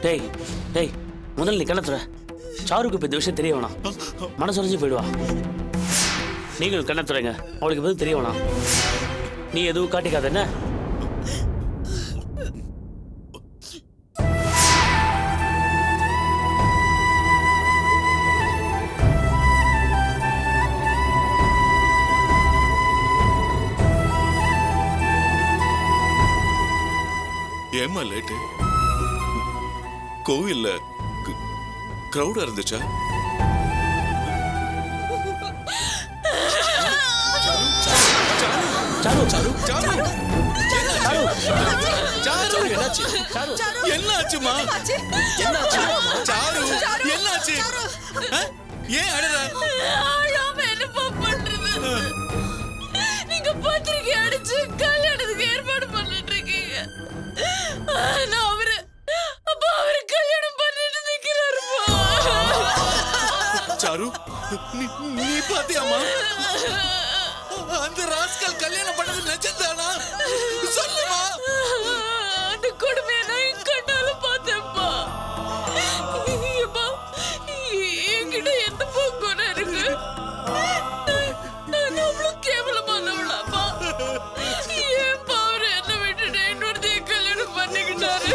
டேய் டேய் முதல்ல நீ கண்ணத்துற. சாருக்கு இப்போ இந்த விஷயம் தெரிய வேணாம். மனசுரைஞ்சு போயிடுவா. நீங்கள் கண்ணத்துறங்க, அவளுக்கு எதுவும் தெரிய வேணாம். நீ எதுவும் காட்டிக்காத என்ன? ஏமா லேட்டு? கோவில்ல கிரௌடா இருந்துச்சா? என்னாச்சுமா? சாரு என்னாச்சு? ஏன் அழற? என்னப்பா பண்றது? நீங்க பத்திரிக்கை அடிச்சு கல்யாணத்துக்கு ஏற்பாடு பண்ணிட்டு இருக்கீங்க. அவரு கல்யாணம் பண்ணிட்டு நிக்கிறாருப்பா. சாரு நீ பாத்தியாமா? அந்த ராஸ்கல் கல்யாணம் பண்ணது நிஜம்தானா? சொல்லுமா. அந்த கொடுமையை நான் கண்ணால பார்த்தேன்ப்பா. என்கிட்ட எந்த போக்குவரத்து இருக்கு? நான் அவ்வளவு கேவலமானவளாப்பா. ஏன்பா அவரு என்ன விட்டுட்டு இன்னொருத்தைய கல்யாணம் பண்ணிக்கிட்டாரு?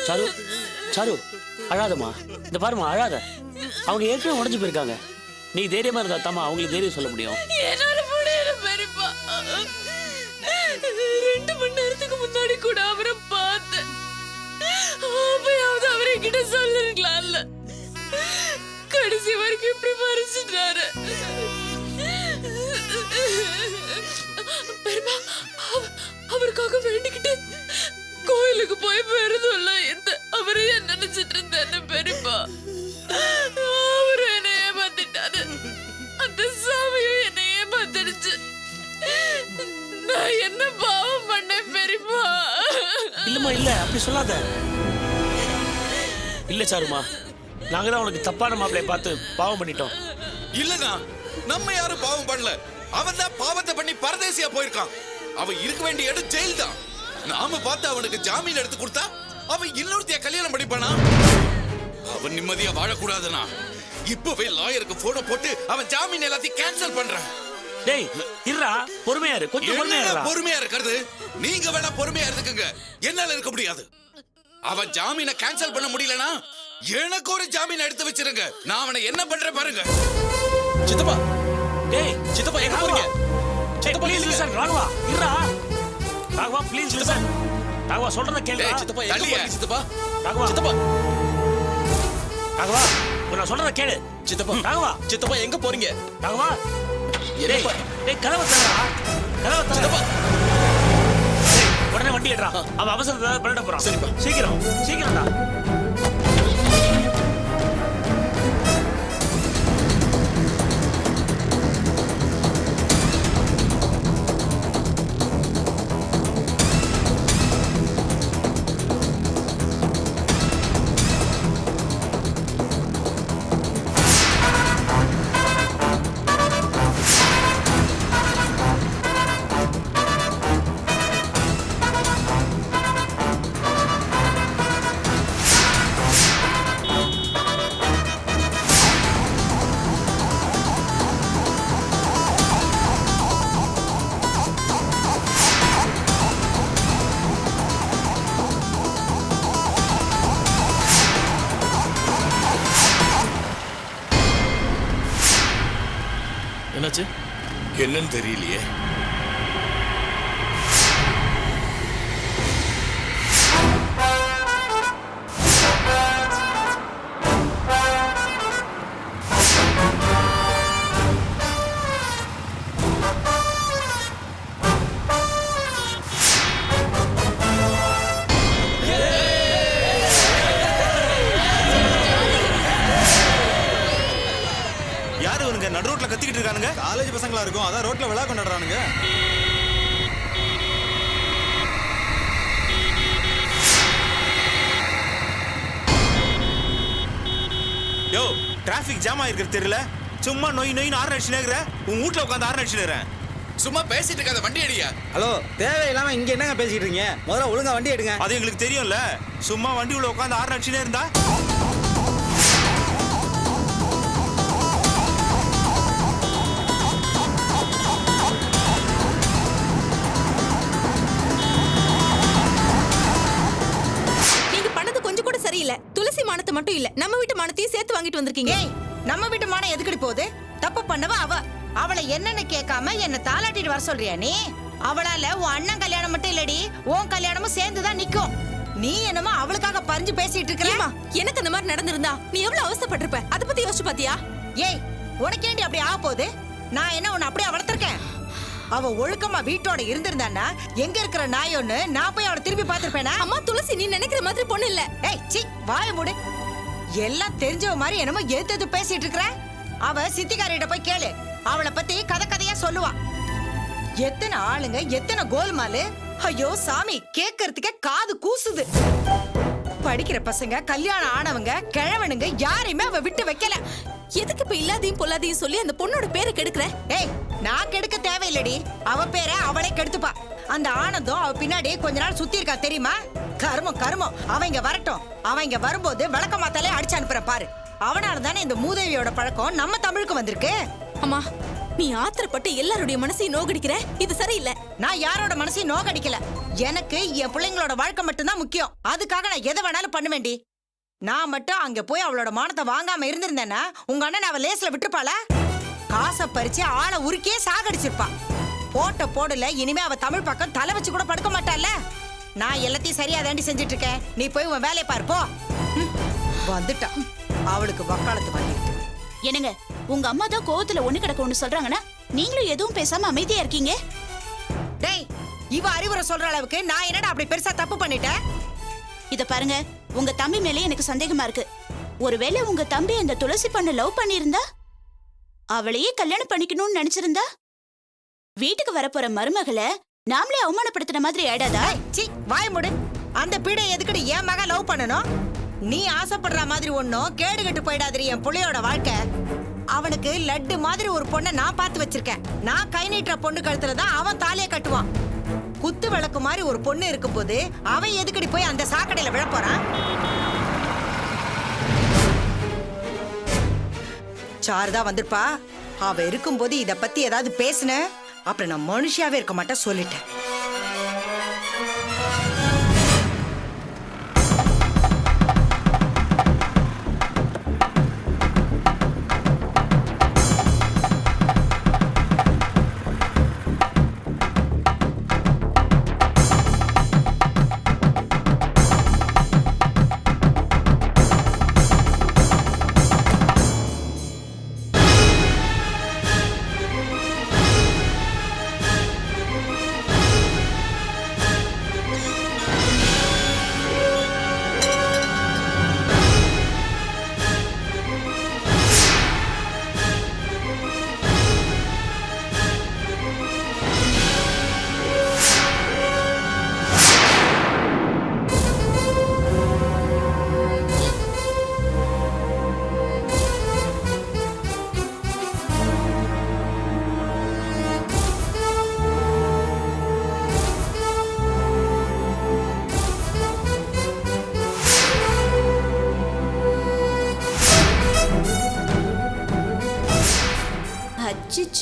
சாரு சாரு அழாதம்மா. இந்த பாருமா, அழாத. அவங்க ஏற்கனவே உடஞ்சு போயிருக்காங்க. நீ தைரியமா இருந்தா தாமா அவங்களுக்கு தைரியம் சொல்ல முடியும். என்னால முடியல பெரியப்பா. 2 மணி நேரத்துக்கு முன்னாடி கூட அவரை பார்த்தேன். அப்பயாவது அவரை கிட்ட சொல்லிருக்கலாம்ல. கடைசி வரைக்கும் இப்படி மறைச்சிட்டாரு. பெரியப்பா, அவருக்காக வேண்டிக்கிட்டு கோயிலுக்கு போய் பெருதுள்ள இந்த அவரு என்ன நினைச்சிட்டு இருந்தேன்னு பெரியப்பா. அவரு என்ன ஏமாத்திட்டாரு. அந்த சாமியும் என்ன ஏமாத்திடுச்சு. நான் என்ன பாவம் பண்ணேன் பெரியப்பா? இல்லம்மா, இல்ல அப்படி சொல்லாத. இல்ல சாருமா, நாங்க தான் உனக்கு தப்பான மாப்பிளைய பார்த்து பாவம் பண்ணிட்டோம். இல்லனா நம்ம யாரும் பாவம் பண்ணல. அவன் தான் பாவத்தை பண்ணி பரதேசியா போயிருக்கான். அவன் இருக்க வேண்டிய இடம் ஜெயில் தான். நாம பார்த்து அவனுக்கு ஜாமீன் எடுத்து கொடுத்தா அவன் இன்னொருத்தைய கல்யாணம் பண்ணிப்பானா? அவன் நிம்மதியா வாழக்கூடாதுனா இப்பவே லாயருக்கு போட்டோ போட்டு அவன் ஜாமீன் எல்லாத்தையும் கேன்சல் பண்றான். டேய் இருடா, பொறுமையா இரு, கொஞ்சம் பொறுமையா இருடா. பொறுமையா இருக்கிறது நீங்க வேணா பொறுமையா இருந்துக்குங்க, என்னால இருக்க முடியாது. அவன் ஜாமீனை கேன்சல் பண்ண முடியலனா எனக்கு ஒரு ஜாமீன் எடுத்து வச்சிருங்க. நான் அவனை என்ன பண்றேன் பாருங்க. சித்தப்பா, டேய் சித்தப்பா எங்க போறீங்க? சித்தப்பா ப்ளீஸ் லிசன். ராகவா இருடா. Raghava please listen. ராகவா சொல்றத கேளு. டேய் சித்தப்பா எங்க போறீங்க? சித்தப்பா, ராகவா சித்தப்பா, ராகவா நான் சொல்றத கேளு. சித்தப்பா, ராகவா, சித்தப்பா எங்க போறீங்க? ராகவா டேய் டேய் கதவை தரடா, கதவை தர. சித்தப்பா, டேய் உடனே வண்டி ஏறா. அவன் அவசரத்துல பண்ணிட போறான். சரிப்பா, சீக்கிரம் சீக்கிரம்டா. என்னாச்சு? என்னன்னு தெரியலையே. இவனுங்க நடு ரோட்ல கத்திக்கிட்டு இருக்கானுங்க. காலேஜ் பசங்களா இருக்கும், அதான் ரோட்ல விழா கொண்டாடுறானுங்க. யோ, டிராஃபிக் ஜாம் ஆயிருக்கிறது தெரியல. சும்மா நொய் நொய்னு ஆர்ன் அடிச்சுனேங்கிற. உன் வீட்ல உட்காந்து ஆர்ன் அடிச்சுனேறேன். சும்மா பேசிட்டு இருக்காத, வண்டி அடியா. ஹலோ, தேவையில்லாம இங்க என்னங்க பேசிட்டு இருக்கீங்க? முதல்ல ஒழுங்கா வண்டி எடுங்க. அது எங்களுக்கு தெரியும்ல. சும்மா வண்டி உள்ள உட்காந்து ஆர்ன் அடிச்சுனே இருந்தா சரியில்லை. துளசி மானத்தை மட்டும் இல்ல, நம்ம வீட்டு மானத்தையும் சேர்த்து வாங்கிட்டு வந்திருக்கீங்க. நம்ம வீட்டு மானம் எதுக்கடி போகுது? தப்பு பண்ணவ அவ. அவளை என்னன்னு கேட்காம என்ன தாளாட்டிட்டு வர சொல்றியா நீ? அவளால உன் அண்ணன் கல்யாணம் மட்டும் இல்லடி, உன் கல்யாணமும் சேர்ந்துதான் நிக்கும். நீ என்னமோ அவளுக்காக பறிஞ்சு பேசிட்டு இருக்கேமா? எனக்கு அந்த மாதிரி நடந்திருந்தா நீ எவ்வளவு அவசரப்பட்டிருப்ப? அத பத்தி யோசிச்சு பாத்தியா? ஏய், உனக்கேண்டி அப்படி ஆக போகுது? நான் என்ன உன்னை அப்படியே வளர்த்திருக்கேன்? அவ ஒழுக்கமா வீட்டோட இருந்திருந்தானா எங்க இருக்கிற நாயோன்னு நான் போய் அவளை திரும்பி பார்த்திருப்பேனா? அம்மா, துளசி நீ நினைக்கிற மாதிரி பொண்ணு இல்ல. ஏய் சீ, வாய மூடு. எல்லாம் தெரிஞ்சவ மாதிரி என்னமோ எது பேசிட்டு இருக்கற? அவ சித்திகாரிட்ட போய் கேளு, அவளை பத்தி கதை கதையா சொல்லுவா. எத்தனை ஆளுங்க, எத்தனை கோல்மாலு. ஐயோ சாமி, கேட்கறதுக்கே காது கூசுது. படிக்கிற பசங்க, கல்யாணம் ஆனவங்க, கிழவனுங்க யாரையுமே அவ விட்டு வைக்கல. எதுக்கு இப்ப இல்லாதையும் பொல்லாதையும் சொல்லி அந்த பொண்ணோட பேரை கெடுக்கிற? ஏய், நான் கெடுக்க தேவையில்லடி, அவ பேரை அவளே கெடுத்துப்பா. அந்த ஆனந்தம் அவ பின்னாடி கொஞ்ச நாள் சுத்தி இருக்கா தெரியுமா? கருமம் கருமம். அவன் இங்க வரட்டும், அவன் இங்க வரும்போது விளக்க மாத்தாலே அடிச்சு அனுப்புற பாரு. அவனால தானே இந்த மூதேவியோட பழக்கம் நம்ம தமிழுக்கு வந்திருக்கு. அம்மா, நீ ஆத்திரப்பட்டு எல்லாருடைய மனசையும் நோகடிக்கிற. இது சரியில்லை. நான் யாரோட மனசையும் நோகடிக்கல. எனக்கு என் பிள்ளைங்களோட வாழ்க்கை மட்டும்தான் முக்கியம். அதுக்காக நான் எதை வேணாலும் பண்ணுவேண்டி. நான் மட்டும் அங்க போய் அவளோட மானத்தை வாங்காம இருந்திருந்தேன்னா உங்க அண்ணன் அவ லேஸ்ல விட்டுப்பாளா? காசை பறிச்சு ஆளை உருக்கியே சாகடிச்சிருப்பா. போட்ட போடல, இனிமே அவ தமிழ் பக்கம் தலை வச்சு கூட படுக்க மாட்டால. நான் எல்லாத்தையும் சரியா தாண்டி செஞ்சுட்டு இருக்கேன். நீ போய் உன் வேலையை பாரு போ. வந்துட்டா அவளுக்கு வக்காலத்து வாங்கிட்டு. என்னங்க, உங்க அம்மா தான் கோவத்துல ஒண்ணு கிடக்க ஒண்ணு சொல்றாங்கன்னா நீங்களும் எதுவும் பேசாம அமைதியா இருக்கீங்க. டேய், இவ அறிவுரை சொல்ற அளவுக்கு நான் என்னடா அப்படி பெருசா தப்பு பண்ணிட்டேன்? இத பாருங்க, உங்க தம்பி மேலே எனக்கு சந்தேகமா இருக்கு. ஒருவேளை உங்க தம்பி அந்த துளசி பண்ண லவ் பண்ணியிருந்தா, அவளையே கல்யாணம் பண்ணிக்கணும்னு நினைச்சிருந்தா, வீட்டுக்கு வரப்போற மருமகளை நாமளே அவமானப்படுத்தின மாதிரி ஆயிடாதா? சீ, வாய மூடு. அந்த பீடை எதுக்குடி என் மக லவ் பண்ணணும்? நீ ஆசைப்படுற மாதிரி ஒன்னும் கேடு கட்டு போயிடாதிரி என் புள்ளையோட வாழ்க்கை. அவனுக்கு லட்டு மாதிரி ஒரு பொண்ணை நான் பார்த்து வச்சிருக்கேன். நான் கை நீட்டுற பொண்ணு கழுத்துலதான் அவன் தாலியை கட்டுவான். குத்து விளக்கு மாதிரி ஒரு பொண்ணு இருக்கும் போது அவன் எதுக்கடி போய் அந்த சாக்கடையில விழ போறான்? சாரதா வந்திருப்பா. அவ இருக்கும்போது இத பத்தி ஏதாவது பேசுன அப்புறம் நான் மனுஷியாவே இருக்க மாட்டேன் சொல்லிட்டேன்.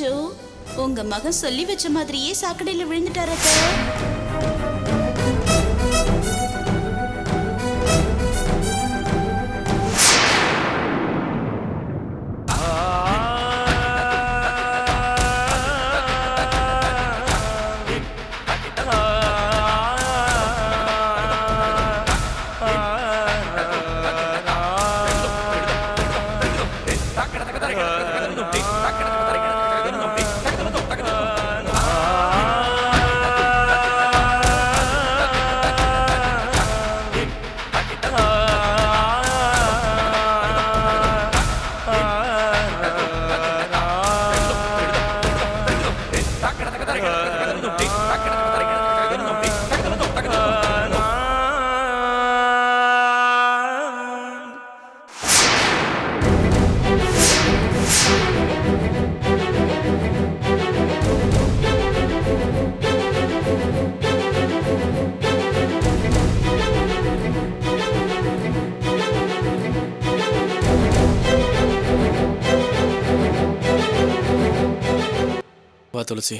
அச்சோ, உங்க மகன் சொல்லி வச்ச மாதிரியே சாக்கடையில விழுந்துட்டாரட்ட. துளசி.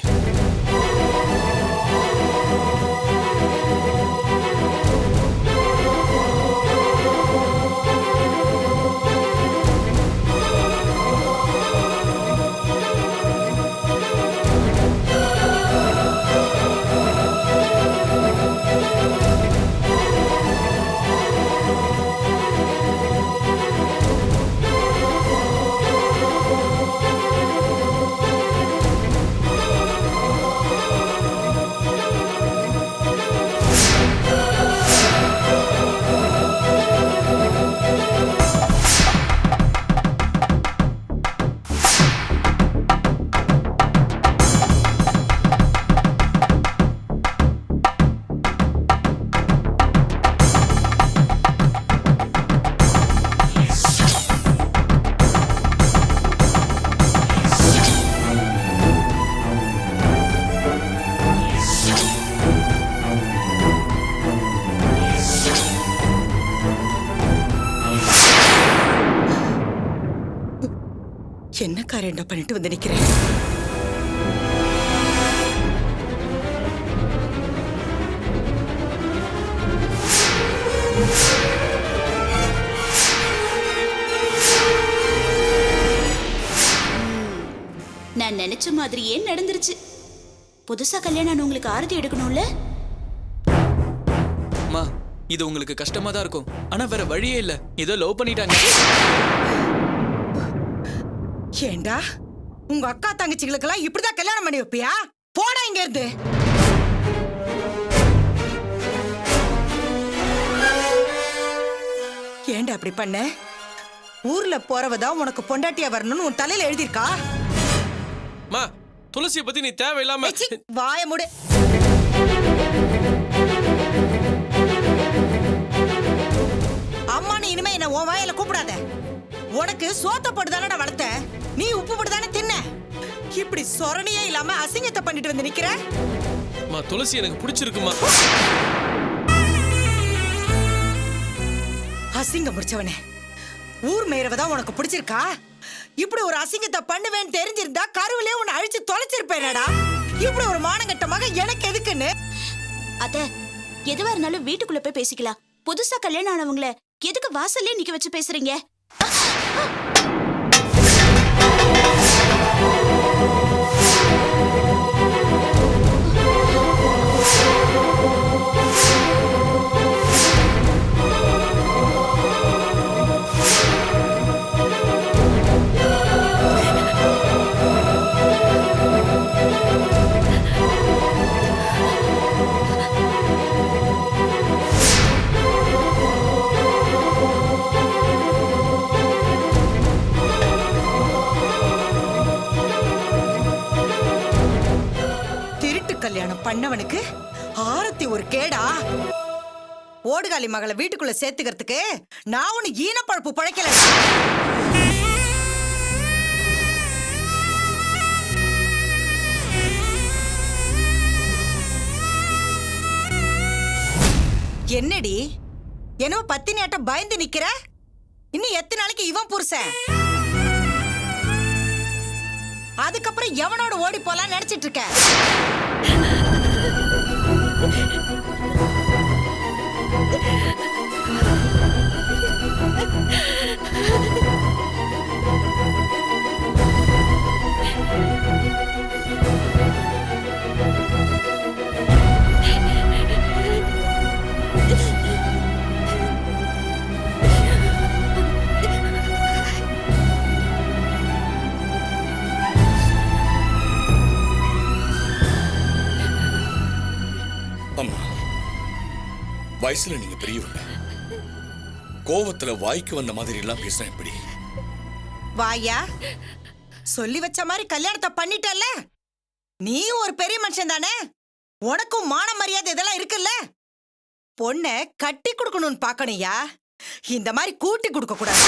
என்ன காரியண்டா பண்ணிட்டு வந்து நிக்கிறேன்? நான் நினைச்ச மாதிரியே நடந்துருச்சு. புதுசா கல்யாணம் உங்களுக்கு ஆரத்தி எடுக்கணும்ல? அம்மா, இது உங்களுக்கு கஷ்டமா தான் இருக்கும். ஆனா வேற வழியே இல்ல. ஏதோ லவ் பண்ணிட்டாங்க. ஏண்டா உங்க அக்கா தங்கச்சிகளுக்கெல்லாம் இப்படிதான் கல்யாணம் பண்ணி வைப்பியா? போடா இங்க இருந்து. ஏண்டா அப்படி பண்ண? ஊர்ல போறவதான் உனக்கு பொண்டாட்டியா வரணும்னு உன் தலையில எழுதிருக்கா? மா, துளசியை பத்தி நீ தேவையில்லாம. வாய மூடு. அம்மா, நீ இனிமே என்ன உன் வாயில கூப்பிடாத. உனக்கு சோத்த போட்டு தானடா வளர்த்த, நீ உப்பு போட்டு தானே தின்ன. இப்படி சொரணியே இல்லாம அசிங்கத்தை பண்ணிட்டு வந்து நிக்கிற. மா, துளசி எனக்கு பிடிச்சிருக்குமா. அசிங்கம் முடிச்சவனே, ஊர் மேயறவதான் உனக்கு பிடிச்சிருக்கா? இப்படி ஒரு அசிங்கத்தை பண்ணுவேன்னு தெரிஞ்சிருந்தா கருவிலே உன்னை அழிச்சு தொலைச்சிருப்பேனடா. இப்படி ஒரு மானங்கட்ட மகன் எனக்கு எதுக்குன்னு. அத்த, எதுவா இருந்தாலும் வீட்டுக்குள்ள போய் பேசிக்கலாம். புதுசா கல்யாணம் ஆனவங்கள எதுக்கு வாசல்லே நிக்க வச்சு பேசுறீங்க? கல்யாணம் பண்ணவனுக்கு ஆரத்தி ஒரு கேடா? ஓடுகாலி மகளை வீட்டுக்குள்ள சேர்த்துக்கிறதுக்கு நான் உன்னை ஈனப்பழப்பு பழைக்கல. என்னடி என்னவோ பத்தினியாட்டம் பயந்து நிக்கிற? இன்னும் எத்தனை நாளைக்கு இவன் புருஷன்? அதுக்கப்புறம் எவனோட ஓடி போலாம் நினைச்சிட்டு இருக்க? அம்மா, வயசுல நீங்க பெரியவங்க. கோவத்துல வாய்க்கு வந்த மாதிரி எல்லாம் பேசுறேன். எப்படி வாயா? சொல்லி வச்ச மாதிரி கல்யாணத்தை பண்ணிட்டல்ல, நீ ஒரு பெரிய மனுஷன் தானே. உனக்கும் மான மரியாதை இதெல்லாம் இருக்குல்ல. பொண்ணை கட்டி கொடுக்கணும்னு பாக்கணும்யா, இந்த மாதிரி கூட்டி கொடுக்க கூடாது.